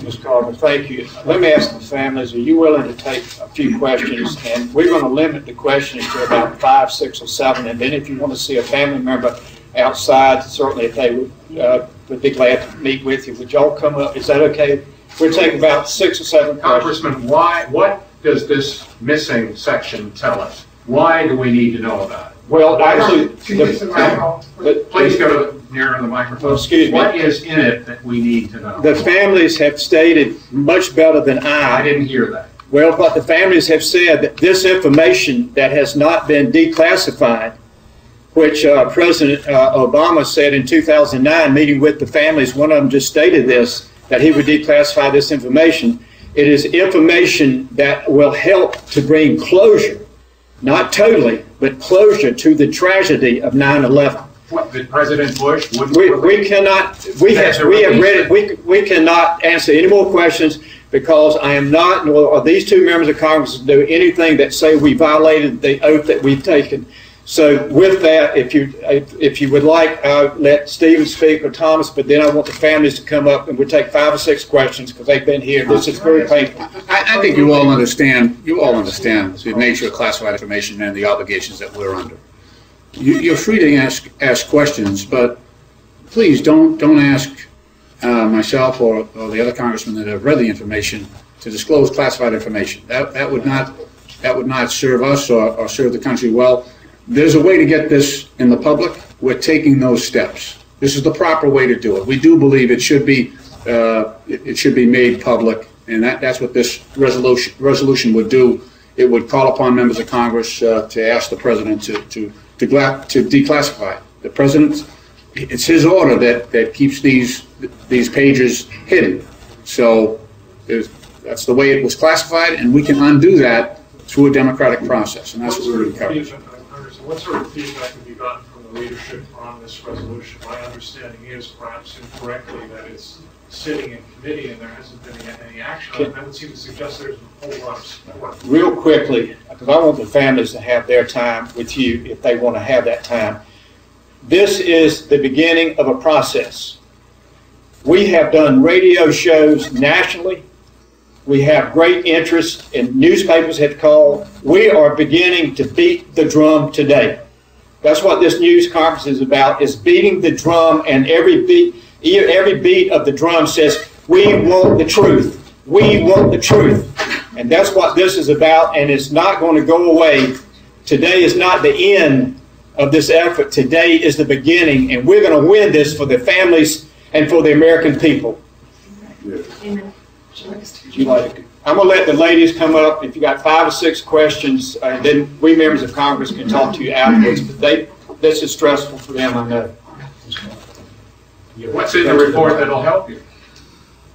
Ms. Carter, thank you. Let me ask the families, are you willing to take a few questions? And we're going to limit the questions to about 5, 6, or 7. And then if you want to see a family member outside, certainly if they would be glad to meet with you. Would y'all come up? Is that okay? We'll take about 6 or 7 questions. Congressman, what does this missing section tell us? Why do we need to know about it? Well, actually, please go nearer to the microphone. Excuse me. What is in it that we need to know? The families have stated much better than I didn't hear that. Well, but the families have said that this information that has not been declassified, which President Obama said in 2009, meeting with the families, one of them just stated this, that he would declassify this information. It is information that will help to bring closure, not totally, but closure to the tragedy of 9/11. What, did President Bush? We cannot. We have read it. We cannot answer any more questions because I am not, nor are these 2 members of Congress do anything that say we violated the oath that we've taken. So with that, if you would like, let Stephen speak or Thomas, but then I want the families to come up and we'll take 5 or 6 questions because they've been here. This is very painful. I think you all understand the nature of classified information and the obligations that we're under. You're free to ask questions, but please don't ask myself or the other congressmen that have read the information to disclose classified information. That would not serve us or serve the country well. There's a way to get this in the public. We're taking those steps. This is the proper way to do it. We do believe it should be made public, and that's what this resolution would do. It would call upon members of Congress to ask the president to declassify. The president, it's his order that keeps these pages hidden. So that's the way it was classified, and we can undo that through a democratic process, and that's what we're encouraging. What sort of feedback have you gotten from the leadership on this resolution? My understanding is, perhaps incorrectly, that it's sitting in committee and there hasn't been any action on it. That would seem to suggest there's a whole lot of support. Real quickly, because I want the families to have their time with you if they want to have that time. This is the beginning of a process. We have done radio shows nationally. We have great interest, and newspapers have called. We are beginning to beat the drum today. That's what this news conference is about, is beating the drum, and every beat of the drum says, we want the truth. We want the truth. And that's what this is about, and it's not going to go away. Today is not the end of this effort. Today is the beginning, and we're going to win this for the families and for the American people. Amen. I'm going to let the ladies come up. If you got 5 or 6 questions, then we members of Congress can talk to you afterwards. But this is stressful for them, I know. What's in the report that'll help you?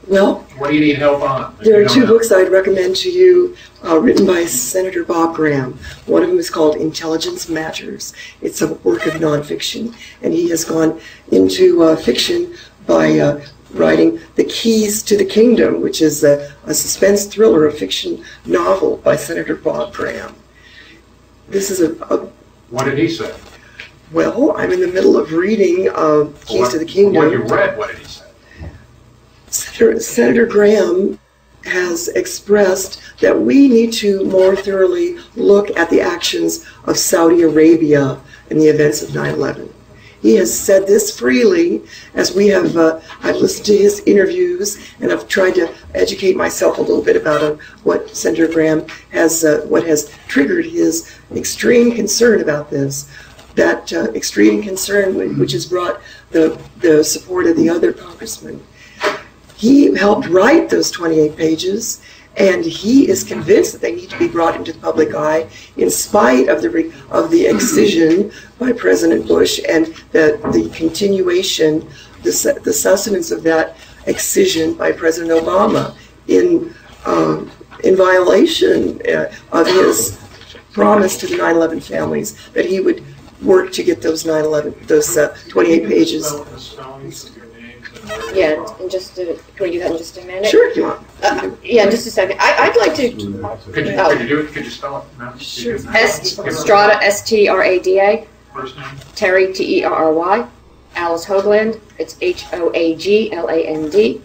Well, what do you need help on? There are 2 books I'd recommend to you, written by Senator Bob Graham. One of them is called Intelligence Matters. It's a work of nonfiction, and he has gone into fiction by writing The Keys to the Kingdom, which is a suspense thriller, a fiction novel by Senator Bob Graham. This is What did he say? Well, I'm in the middle of reading Keys to the Kingdom. What you read, what did he say? Senator Graham has expressed that we need to more thoroughly look at the actions of Saudi Arabia in the events of 9/11. He has said this freely, as we have, I've listened to his interviews, and I've tried to educate myself a little bit about what Senator Graham has, what has triggered his extreme concern about this. That extreme concern which has brought the support of the other congressmen. He helped write those 28 pages, and he is convinced that they need to be brought into the public eye in spite of the excision by President Bush and the continuation, the sustenance of that excision by President Obama in violation of his promise to the 9/11 families that he would work to get those 28 pages. Yeah, and can we do that in just a minute? Sure, if you want. Yeah, just a second. I'd like to. Could you do it? Could you spell it? No? Sure. Strada, Strada. First name? Terry, Terry. Alice Hoagland. It's Hoagland.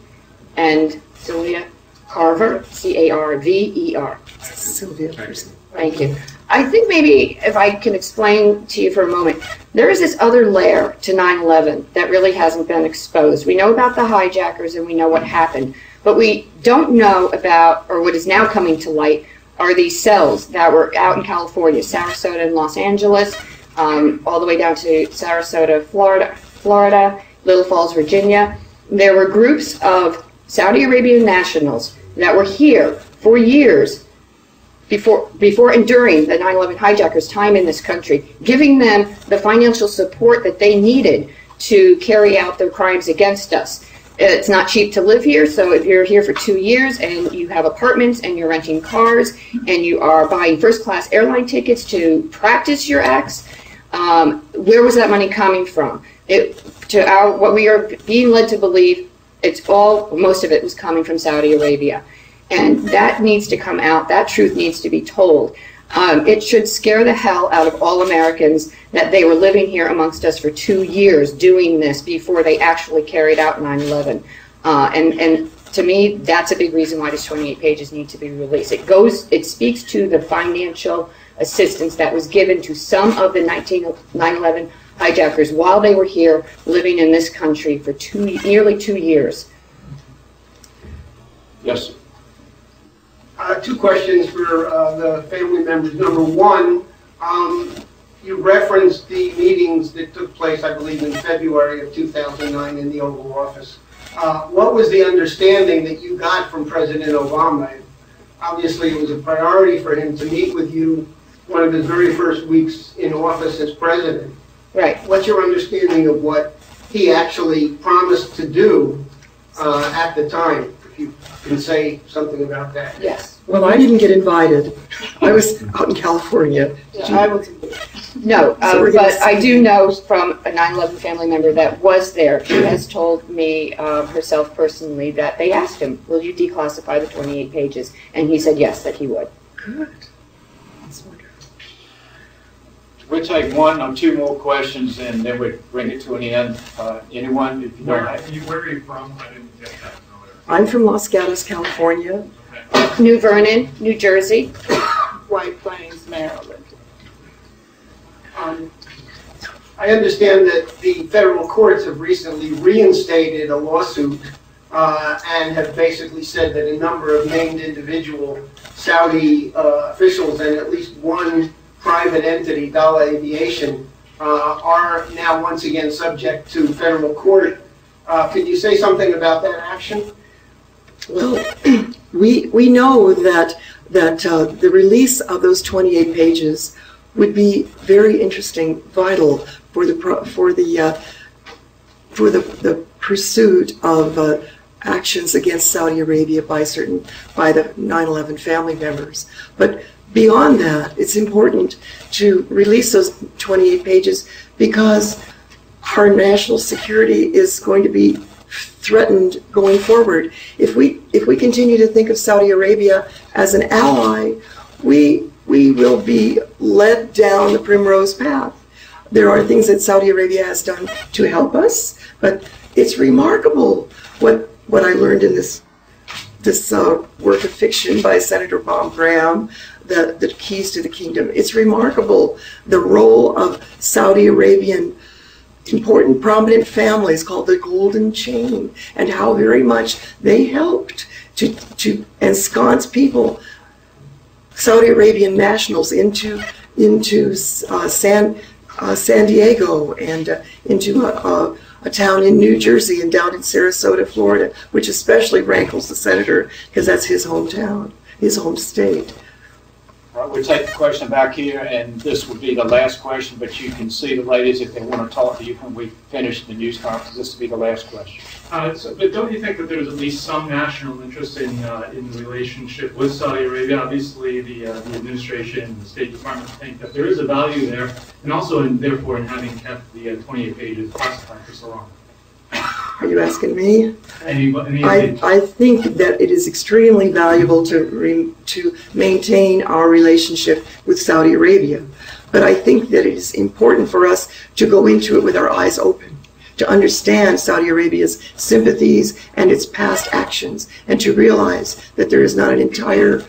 And Sylvia Carver, Carver. Sylvia first. Thank you. I think maybe if I can explain to you for a moment, there is this other layer to 9/11 that really hasn't been exposed. We know about the hijackers and we know what happened, but we don't know about, or what is now coming to light, are these cells that were out in California, Sarasota and Los Angeles, all the way down to Sarasota, Florida, Little Falls, Virginia. There were groups of Saudi Arabian nationals that were here for years before and during the 9/11 hijackers' time in this country, giving them the financial support that they needed to carry out their crimes against us. It's not cheap to live here, so if you're here for 2 years and you have apartments and you're renting cars and you are buying first-class airline tickets to practice your acts, where was that money coming from? What we are being led to believe, most of it was coming from Saudi Arabia. And that needs to come out. That truth needs to be told. It should scare the hell out of all Americans that they were living here amongst us for 2 years doing this before they actually carried out 9/11. And to me, that's a big reason why these 28 pages need to be released. It speaks to the financial assistance that was given to some of the 9/11 hijackers while they were here living in this country for nearly 2 years. Yes, sir. 2 questions for the family members. Number one, you referenced the meetings that took place, I believe, in February of 2009 in the Oval Office. What was the understanding that you got from President Obama? Obviously, it was a priority for him to meet with you one of his very first weeks in office as president. Right. What's your understanding of what he actually promised to do at the time? If you can say something about that. Yes. Well, I didn't get invited. I was out in California. No, So we're gonna but I see- do know from a 9/11 family member that was there. She has told me herself personally that they asked him, will you declassify the 28 pages? And he said yes, that he would. Good. That's wonderful. We'll take 1 or 2 more questions and then we'll bring it to an end. Anyone, if you don't Where have. are you from? I didn't get that. I'm from Los Gatos, California. New Vernon, New Jersey. White Plains, Maryland. I understand that the federal courts have recently reinstated a lawsuit and have basically said that a number of named individual Saudi officials and at least one private entity, Dala Aviation, are now once again subject to federal court. Could you say something about that action? Well, we know that the release of those 28 pages would be very interesting, vital for the pursuit of actions against Saudi Arabia by the 9/11 family members. But beyond that, it's important to release those 28 pages because our national security is going to be threatened going forward. If we continue to think of Saudi Arabia as an ally, we will be led down the primrose path. There are things that Saudi Arabia has done to help us, but it's remarkable what I learned in this work of fiction by Senator Bob Graham, the Keys to the Kingdom. It's remarkable the role of Saudi Arabian important prominent families called the Golden Chain and how very much they helped to ensconce people, Saudi Arabian nationals, into San Diego and into a town in New Jersey and down in Sarasota, Florida, which especially rankles the senator because that's his hometown, his home state. All right, we'll take the question back here, and this will be the last question, but you can see the ladies if they want to talk to you when we finish the news conference. This will be the last question. But don't you think that there's at least some national interest in the relationship with Saudi Arabia? Obviously, the administration and the State Department think that there is a value there, and also, therefore, in having kept the 28 pages classified for so long. Are you asking me? I I think that it is extremely valuable to maintain our relationship with Saudi Arabia. But I think that it is important for us to go into it with our eyes open, to understand Saudi Arabia's sympathies and its past actions, and to realize that there is not an entire,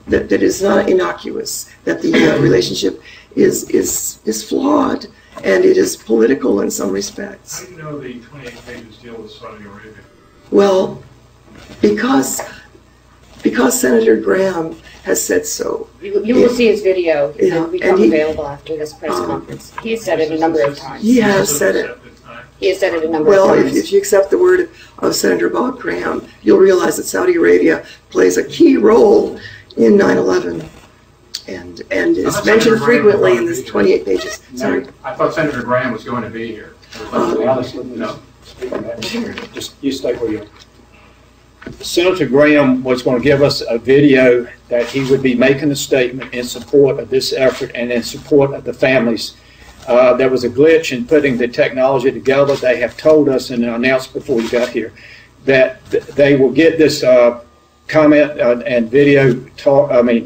that is not innocuous, that the relationship is flawed, and it is political in some respects. How do you know the 28 pages deal with Saudi Arabia? Well, because Senator Graham has said so. You will see his video. Yeah, It will become and he- available after this press conference. He has said it a number of times. He has said it. He has said it a number Well, of if times. you accept the word of Senator Bob Graham, you'll realize that Saudi Arabia plays a key role in 9/11 and is thought mentioned Senator Graham frequently was in going to this be 28 pages. Sorry. I thought Senator Graham was going to be here. Alice, let me No. speak on that. Just, you stay where you are. Senator Graham was going to give us a video that he would be making a statement in support of this effort and in support of the families. There was a glitch in putting the technology together. They have told us and announced before you got here that they will get this comment and video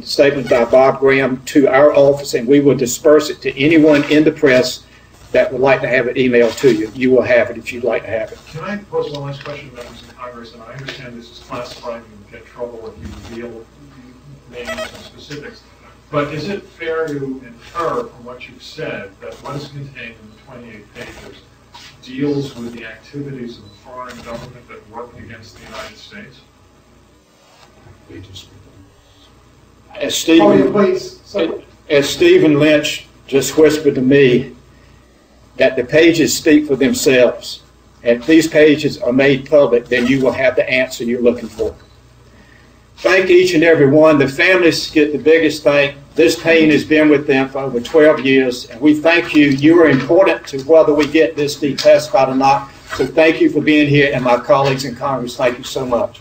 statement by Bob Graham to our office, and we will disperse it to anyone in the press that would like to have it emailed to you. You will have it if you'd like to have it. Can I pose one last question to members of Congress? And I understand this is classified and you get in trouble if you reveal names and specifics. But is it fair to infer from what you've said that what is contained in the 28 pages deals with the activities of a foreign government that work against the United States? As Stephen Lynch just whispered to me, that the pages speak for themselves. And if these pages are made public, then you will have the answer you're looking for. Thank each and every one. The families get the biggest thank. This pain has been with them for over 12 years, and we thank you. You are important to whether we get this declassified or not. So thank you for being here, and my colleagues in Congress, thank you so much.